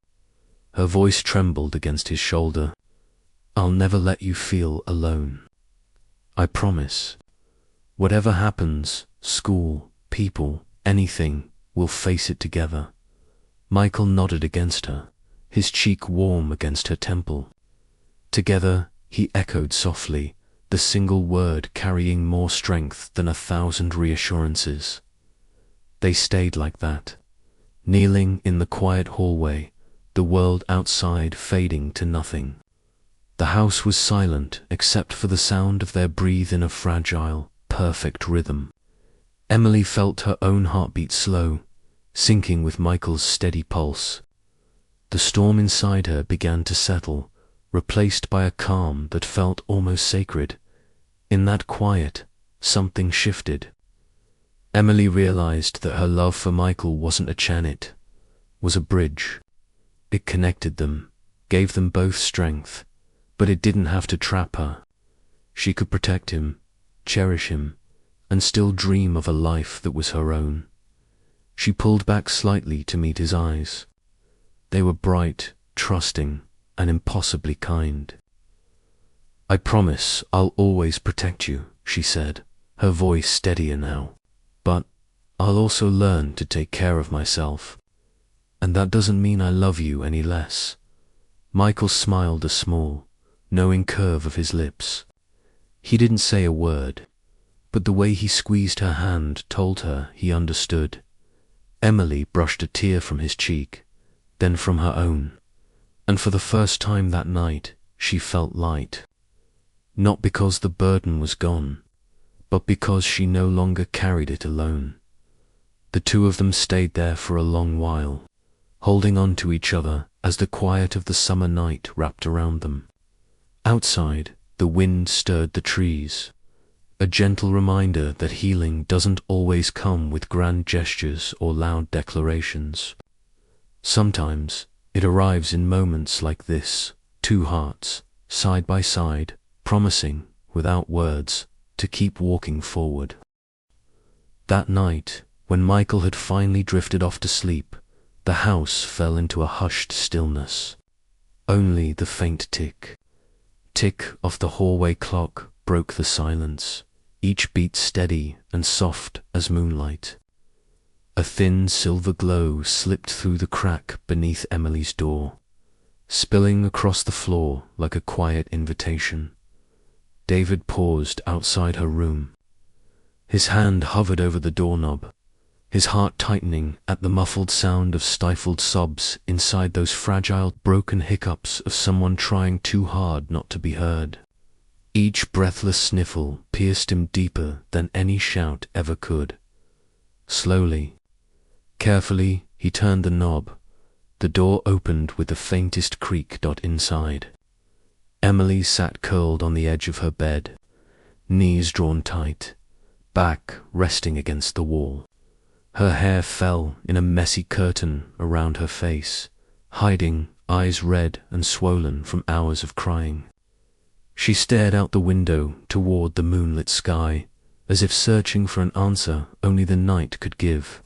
Her voice trembled against his shoulder. I'll never let you feel alone. I promise. Whatever happens, school, people, anything, we'll face it together. Michael nodded against her, his cheek warm against her temple. Together, he echoed softly, the single word carrying more strength than 1,000 reassurances. They stayed like that, kneeling in the quiet hallway, the world outside fading to nothing. The house was silent except for the sound of their breath in a fragile, perfect rhythm. Emily felt her own heartbeat slow, syncing with Michael's steady pulse. The storm inside her began to settle, replaced by a calm that felt almost sacred. In that quiet, something shifted. Emily realized that her love for Michael wasn't a channel, was a bridge. It connected them, gave them both strength, but it didn't have to trap her. She could protect him, cherish him, and still dream of a life that was her own. She pulled back slightly to meet his eyes. They were bright, trusting, and impossibly kind. I promise I'll always protect you, she said, her voice steadier now. But I'll also learn to take care of myself. And that doesn't mean I love you any less. Michael smiled a small, knowing curve of his lips. He didn't say a word, but the way he squeezed her hand told her he understood. Emily brushed a tear from his cheek, then from her own, and for the first time that night she felt light. Not because the burden was gone, but because she no longer carried it alone. The two of them stayed there for a long while, holding on to each other as the quiet of the summer night wrapped around them. Outside, the wind stirred the trees, a gentle reminder that healing doesn't always come with grand gestures or loud declarations. Sometimes it arrives in moments like this, two hearts, side by side, promising, without words, to keep walking forward. That night, when Michael had finally drifted off to sleep, the house fell into a hushed stillness. Only the faint tick of the hallway clock broke the silence, each beat steady and soft as moonlight. A thin silver glow slipped through the crack beneath Emily's door, spilling across the floor like a quiet invitation. David paused outside her room. His hand hovered over the doorknob, his heart tightening at the muffled sound of stifled sobs inside those fragile, broken hiccups of someone trying too hard not to be heard. Each breathless sniffle pierced him deeper than any shout ever could. Slowly, carefully, he turned the knob. The door opened with the faintest creak. Inside, Emily sat curled on the edge of her bed, knees drawn tight, back resting against the wall. Her hair fell in a messy curtain around her face, hiding eyes red and swollen from hours of crying. She stared out the window toward the moonlit sky, as if searching for an answer only the night could give.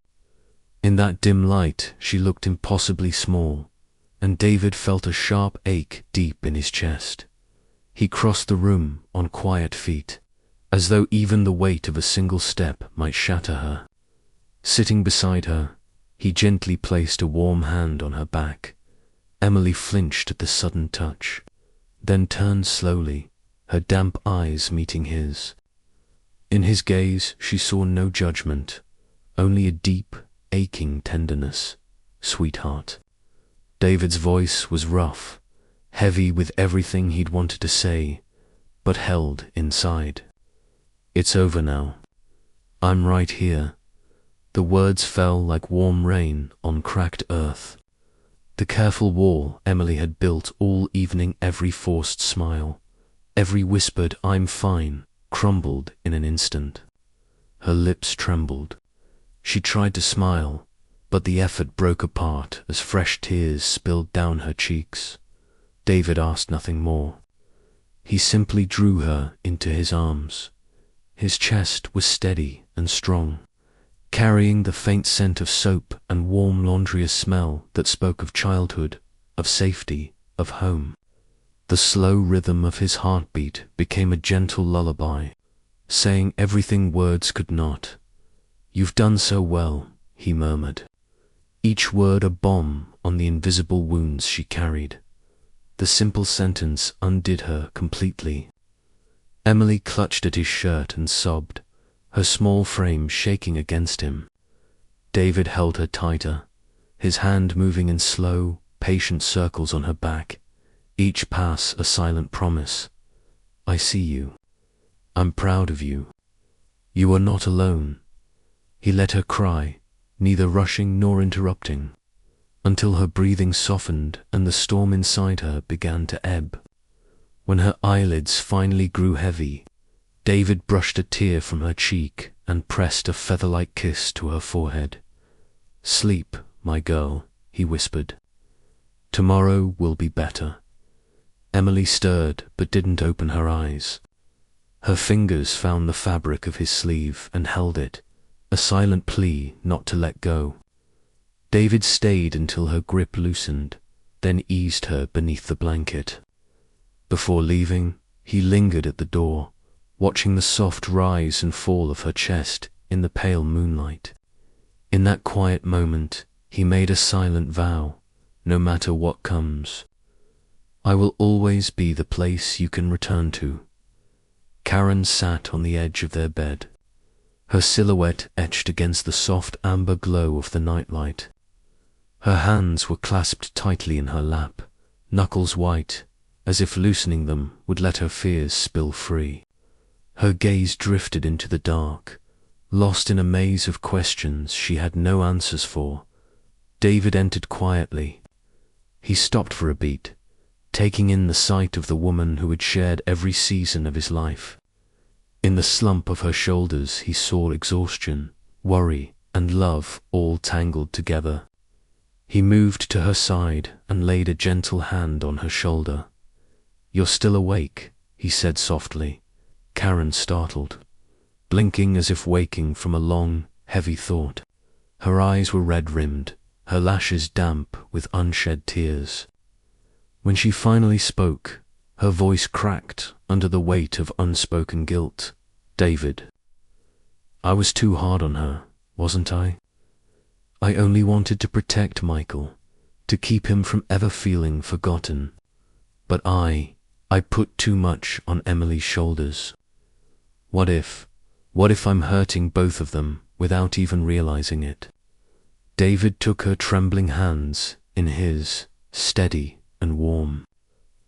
In that dim light, she looked impossibly small, and David felt a sharp ache deep in his chest. He crossed the room on quiet feet, as though even the weight of a single step might shatter her. Sitting beside her, he gently placed a warm hand on her back. Emily flinched at the sudden touch, then turned slowly, her damp eyes meeting his. In his gaze she saw no judgment, only a deep, aching tenderness. "Sweetheart." David's voice was rough, heavy with everything he'd wanted to say, but held inside. "It's over now. I'm right here." The words fell like warm rain on cracked earth. The careful wall Emily had built all evening, every forced smile, every whispered "I'm fine," crumbled in an instant. Her lips trembled. She tried to smile, but the effort broke apart as fresh tears spilled down her cheeks. David asked nothing more. He simply drew her into his arms. His chest was steady and strong, carrying the faint scent of soap and warm laundry, a smell that spoke of childhood, of safety, of home. The slow rhythm of his heartbeat became a gentle lullaby, saying everything words could not. "You've done so well," he murmured, each word a balm on the invisible wounds she carried. The simple sentence undid her completely. Emily clutched at his shirt and sobbed, her small frame shaking against him. David held her tighter, his hand moving in slow, patient circles on her back, each pass a silent promise. "I see you. I'm proud of you. You are not alone." He let her cry, neither rushing nor interrupting, until her breathing softened and the storm inside her began to ebb. When her eyelids finally grew heavy, David brushed a tear from her cheek and pressed a feather-like kiss to her forehead. "Sleep, my girl," he whispered. "Tomorrow will be better." Emily stirred but didn't open her eyes. Her fingers found the fabric of his sleeve and held it, a silent plea not to let go. David stayed until her grip loosened, then eased her beneath the blanket. Before leaving, he lingered at the door, watching the soft rise and fall of her chest in the pale moonlight. In that quiet moment, he made a silent vow, "No matter what comes, I will always be the place you can return to." Karen sat on the edge of their bed, her silhouette etched against the soft amber glow of the nightlight. Her hands were clasped tightly in her lap, knuckles white, as if loosening them would let her fears spill free. Her gaze drifted into the dark, lost in a maze of questions she had no answers for. David entered quietly. He stopped for a beat, taking in the sight of the woman who had shared every season of his life. In the slump of her shoulders he saw exhaustion, worry, and love all tangled together. He moved to her side and laid a gentle hand on her shoulder. "You're still awake," he said softly. Karen startled, blinking as if waking from a long, heavy thought. Her eyes were red-rimmed, her lashes damp with unshed tears. When she finally spoke, her voice cracked under the weight of unspoken guilt. "David, I was too hard on her, wasn't I? I only wanted to protect Michael, to keep him from ever feeling forgotten. But I put too much on Emily's shoulders. What if I'm hurting both of them without even realizing it? David took her trembling hands in his, steady and warm.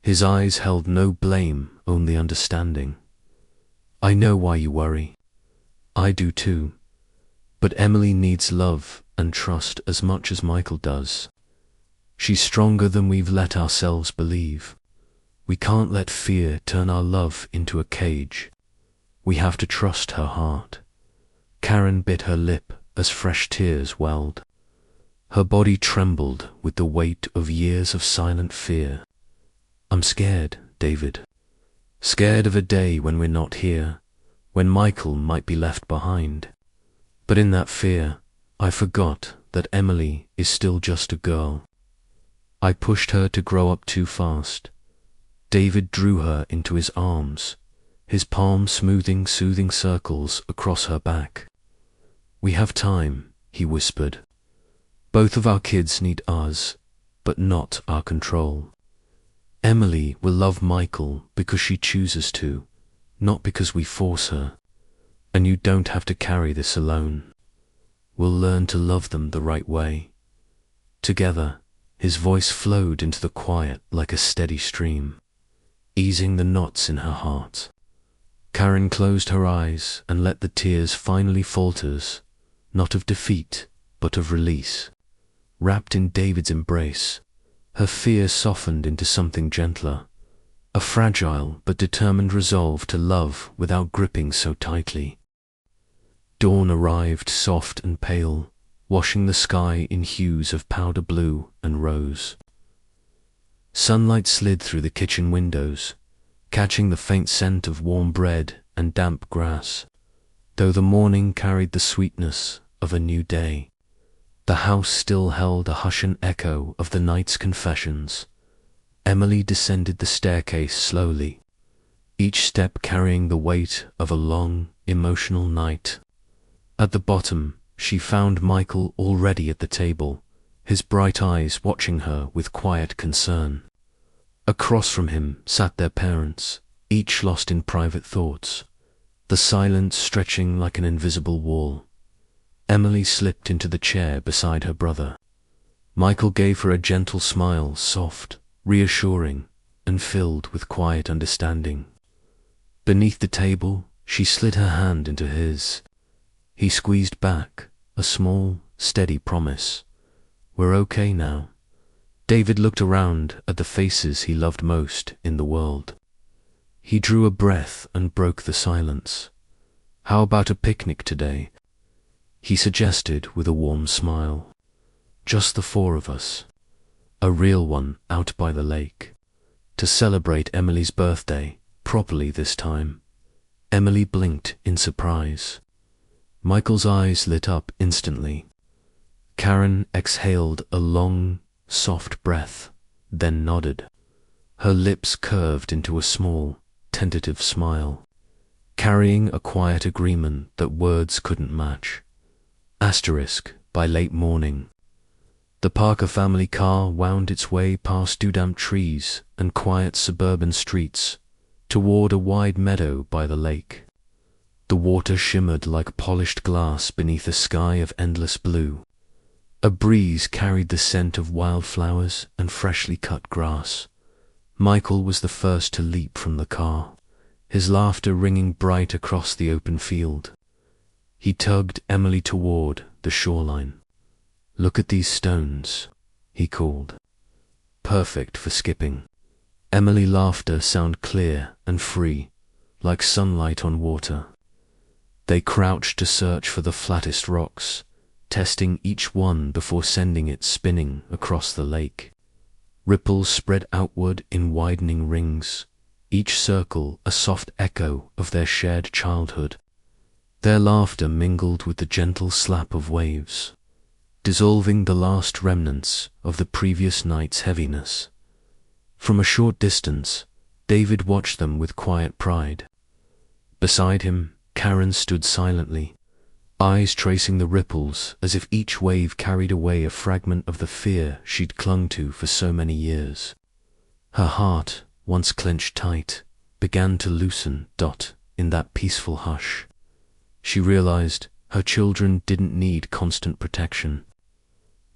His eyes held no blame, only understanding. I know why you worry. I do too. But Emily needs love and trust as much as Michael does. She's stronger than we've let ourselves believe. We can't let fear turn our love into a cage. We have to trust her heart. Karen bit her lip as fresh tears welled. Her body trembled with the weight of years of silent fear. I'm scared, David. Scared of a day when we're not here, when Michael might be left behind. But in that fear, I forgot that Emily is still just a girl. I pushed her to grow up too fast. David drew her into his arms, his palm smoothing soothing circles across her back. We have time, he whispered. Both of our kids need us, but not our control. Emily will love Michael because she chooses to, not because we force her. And you don't have to carry this alone. We'll learn to love them the right way. Together, his voice flowed into the quiet like a steady stream, easing the knots in her heart. Karen closed her eyes and let the tears finally falter, not of defeat, but of release. Wrapped in David's embrace, her fear softened into something gentler, a fragile but determined resolve to love without gripping so tightly. Dawn arrived soft and pale, washing the sky in hues of powder blue and rose. Sunlight slid through the kitchen windows, catching the faint scent of warm bread and damp grass. Though the morning carried the sweetness of a new day, the house still held a hushed echo of the night's confessions. Emily descended the staircase slowly, each step carrying the weight of a long, emotional night. At the bottom, she found Michael already at the table, his bright eyes watching her with quiet concern. Across from him sat their parents, each lost in private thoughts, the silence stretching like an invisible wall. Emily slipped into the chair beside her brother. Michael gave her a gentle smile, soft, reassuring, and filled with quiet understanding. Beneath the table, she slid her hand into his. He squeezed back, a small, steady promise. We're okay now. David looked around at the faces he loved most in the world. He drew a breath and broke the silence. How about a picnic today? He suggested with a warm smile. Just the four of us. A real one out by the lake. To celebrate Emily's birthday, properly this time. Emily blinked in surprise. Michael's eyes lit up instantly. Karen exhaled a long, soft breath, then nodded. Her lips curved into a small, tentative smile, carrying a quiet agreement that words couldn't match. Asterisk, by late morning. The Parker family car wound its way past dew-damp trees and quiet suburban streets toward a wide meadow by the lake. The water shimmered like polished glass beneath a sky of endless blue. A breeze carried the scent of wildflowers and freshly cut grass. Michael was the first to leap from the car, his laughter ringing bright across the open field. He tugged Emily toward the shoreline. Look at these stones, he called. Perfect for skipping. Emily's laughter sounded clear and free, like sunlight on water. They crouched to search for the flattest rocks, testing each one before sending it spinning across the lake. Ripples spread outward in widening rings, each circle a soft echo of their shared childhood. Their laughter mingled with the gentle slap of waves, dissolving the last remnants of the previous night's heaviness. From a short distance, David watched them with quiet pride. Beside him, Karen stood silently, eyes tracing the ripples as if each wave carried away a fragment of the fear she'd clung to for so many years. Her heart, once clenched tight, began to loosen. In that peaceful hush, she realized her children didn't need constant protection.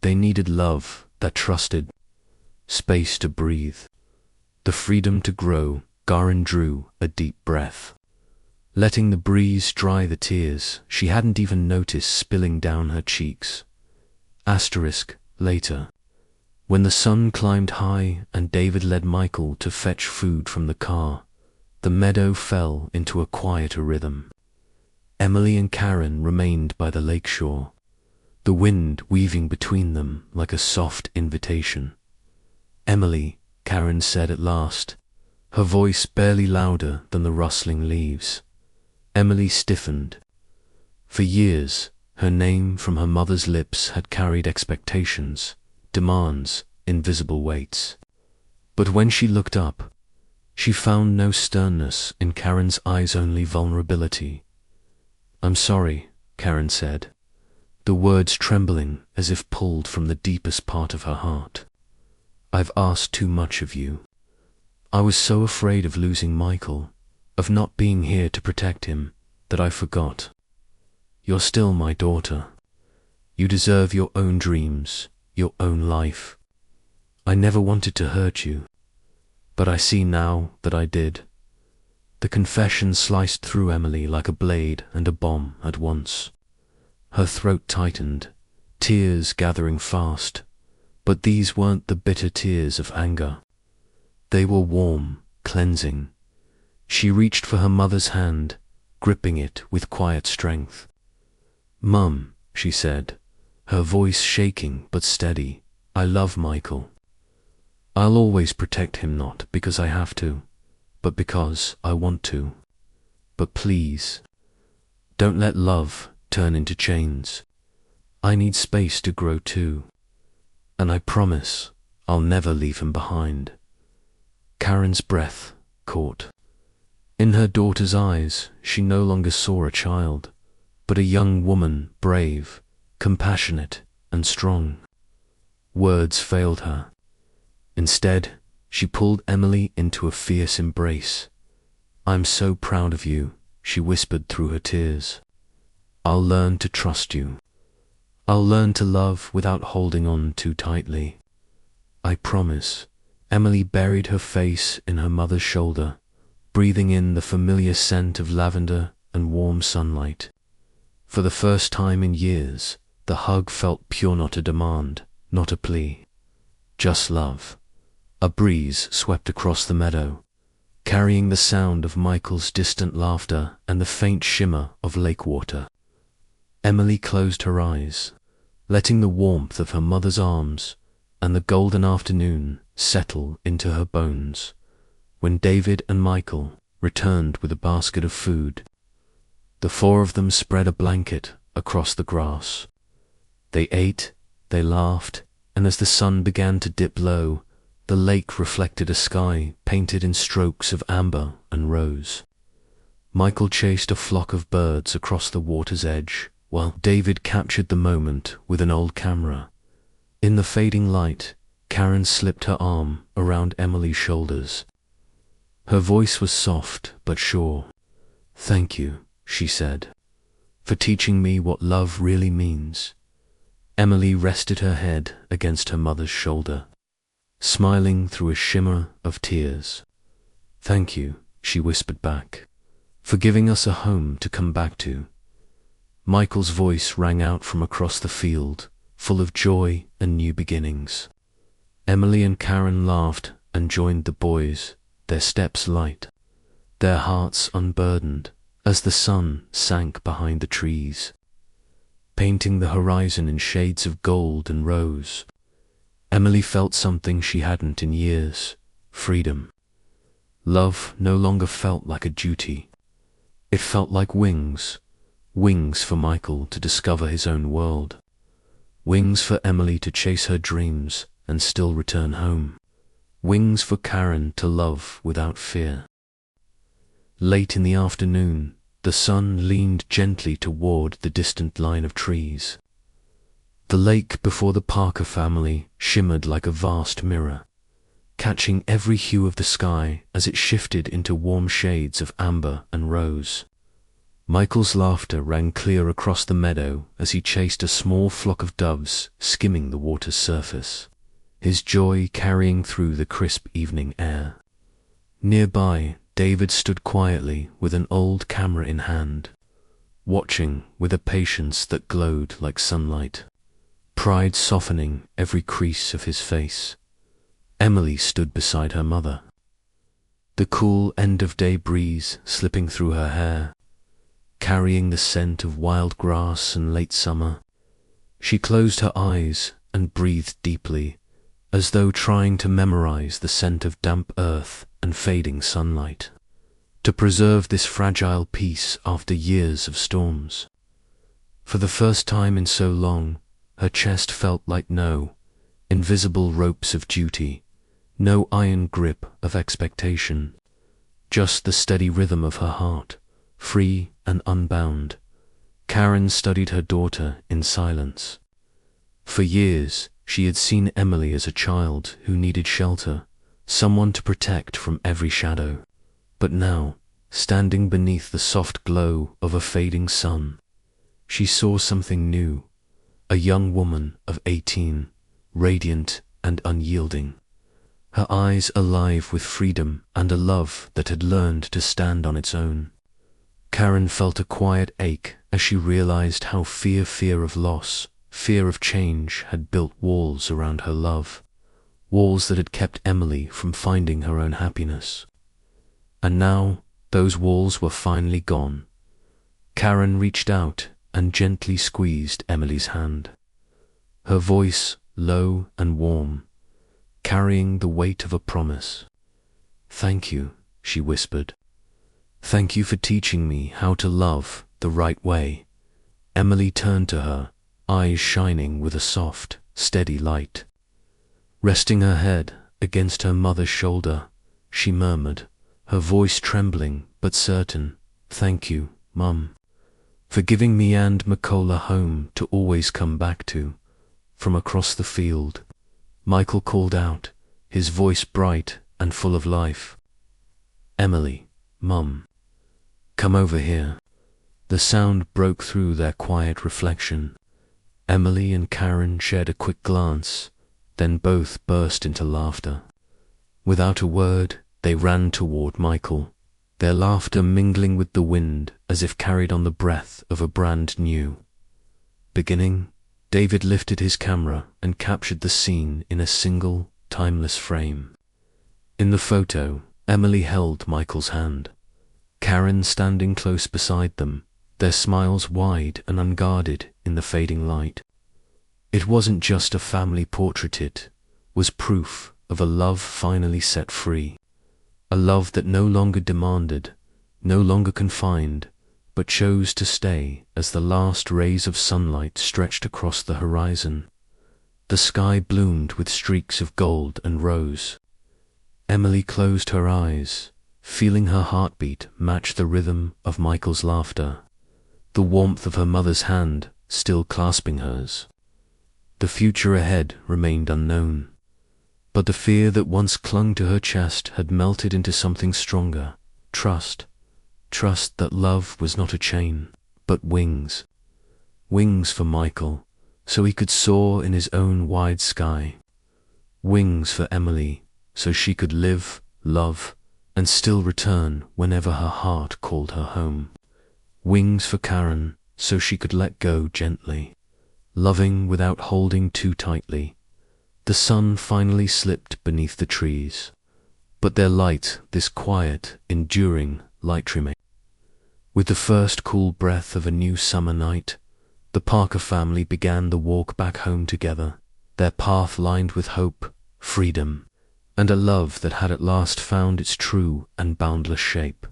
They needed love that trusted, space to breathe, the freedom to grow. Garin drew a deep breath, letting the breeze dry the tears she hadn't even noticed spilling down her cheeks. Later, when the sun climbed high and David led Michael to fetch food from the car, the meadow fell into a quieter rhythm. Emily and Karen remained by the lakeshore, the wind weaving between them like a soft invitation. "Emily," Karen said at last, her voice barely louder than the rustling leaves. Emily stiffened. For years, her name from her mother's lips had carried expectations, demands, invisible weights. But when she looked up, she found no sternness in Karen's eyes, only vulnerability. "I'm sorry," Karen said, the words trembling as if pulled from the deepest part of her heart. "I've asked too much of you. I was so afraid of losing Michael, of not being here to protect him, that I forgot. You're still my daughter. You deserve your own dreams, your own life. I never wanted to hurt you, but I see now that I did." The confession sliced through Emily like a blade and a bomb at once. Her throat tightened, tears gathering fast, but these weren't the bitter tears of anger. They were warm, cleansing. She reached for her mother's hand, gripping it with quiet strength. "Mum," she said, her voice shaking but steady, "I love Michael. I'll always protect him, not because I have to, but because I want to. But please, don't let love turn into chains. I need space to grow too. And I promise I'll never leave him behind." Karen's breath caught. In her daughter's eyes, she no longer saw a child, but a young woman, brave, compassionate, and strong. Words failed her. Instead, she pulled Emily into a fierce embrace. "I'm so proud of you," she whispered through her tears. "I'll learn to trust you. I'll learn to love without holding on too tightly. I promise." Emily buried her face in her mother's shoulder, breathing in the familiar scent of lavender and warm sunlight. For the first time in years, the hug felt pure, not a demand, not a plea. Just love. A breeze swept across the meadow, carrying the sound of Michael's distant laughter and the faint shimmer of lake water. Emily closed her eyes, letting the warmth of her mother's arms and the golden afternoon settle into her bones. When David and Michael returned with a basket of food, the four of them spread a blanket across the grass. They ate, they laughed, and as the sun began to dip low, the lake reflected a sky painted in strokes of amber and rose. Michael chased a flock of birds across the water's edge, while David captured the moment with an old camera. In the fading light, Karen slipped her arm around Emily's shoulders. Her voice was soft but sure. "Thank you," she said, "for teaching me what love really means." Emily rested her head against her mother's shoulder, smiling through a shimmer of tears. "Thank you," she whispered back, "for giving us a home to come back to." Michael's voice rang out from across the field, full of joy and new beginnings. Emily and Karen laughed and joined the boys, their steps light, their hearts unburdened, as the sun sank behind the trees, painting the horizon in shades of gold and rose. Emily felt something she hadn't in years: freedom. Love no longer felt like a duty. It felt like wings, wings for Michael to discover his own world, wings for Emily to chase her dreams and still return home, wings for Karen to love without fear. Late in the afternoon, The sun leaned gently toward the distant line of trees. The lake before the Parker family shimmered like a vast mirror, catching every hue of the sky as it shifted into warm shades of amber and rose. Michael's laughter rang clear across the meadow as he chased a small flock of doves skimming the water's surface, his joy carrying through the crisp evening air. Nearby, David stood quietly with an old camera in hand, watching with a patience that glowed like sunlight, pride softening every crease of his face. Emily stood beside her mother, the cool end-of-day breeze slipping through her hair, carrying the scent of wild grass and late summer. She closed her eyes and breathed deeply, as though trying to memorize the scent of damp earth and fading sunlight, to preserve this fragile peace after years of storms. For the first time in so long, her chest felt like no invisible ropes of duty, no iron grip of expectation, just the steady rhythm of her heart, free and unbound. Karen studied her daughter in silence. For years, she had seen Emily as a child who needed shelter, someone to protect from every shadow. But now, standing beneath the soft glow of a fading sun, she saw something new, a young woman of 18, radiant and unyielding, her eyes alive with freedom and a love that had learned to stand on its own. Karen felt a quiet ache as she realized how fear of loss, fear of change had built walls around her love, walls that had kept Emily from finding her own happiness. And now, those walls were finally gone. Karen reached out and gently squeezed Emily's hand, her voice low and warm, carrying the weight of a promise. "Thank you," she whispered. "Thank you for teaching me how to love the right way." Emily turned to her, eyes shining with a soft, steady light. Resting her head against her mother's shoulder, she murmured, her voice trembling but certain, "Thank you, Mum, for giving me and Makola home to always come back to." From across the field, Michael called out, his voice bright and full of life. "Emily, Mum, come over here." The sound broke through their quiet reflection. Emily and Karen shared a quick glance, then both burst into laughter. Without a word, they ran toward Michael, their laughter mingling with the wind as if carried on the breath of a brand new beginning. David lifted his camera and captured the scene in a single, timeless frame. In the photo, Emily held Michael's hand, Karen standing close beside them, their smiles wide and unguarded in the fading light. It wasn't just a family portrait, it was proof of a love finally set free, a love that no longer demanded, no longer confined, but chose to stay as the last rays of sunlight stretched across the horizon. The sky bloomed with streaks of gold and rose. Emily closed her eyes, feeling her heartbeat match the rhythm of Michael's laughter, the warmth of her mother's hand still clasping hers. The future ahead remained unknown, but the fear that once clung to her chest had melted into something stronger, trust that love was not a chain, but wings. Wings for Michael, so he could soar in his own wide sky. Wings for Emily, so she could live, love, and still return whenever her heart called her home. Wings for Karen, so she could let go gently, loving without holding too tightly. The sun finally slipped beneath the trees, but their light, this quiet, enduring light remained. With the first cool breath of a new summer night, the Parker family began the walk back home together, their path lined with hope, freedom, and a love that had at last found its true and boundless shape.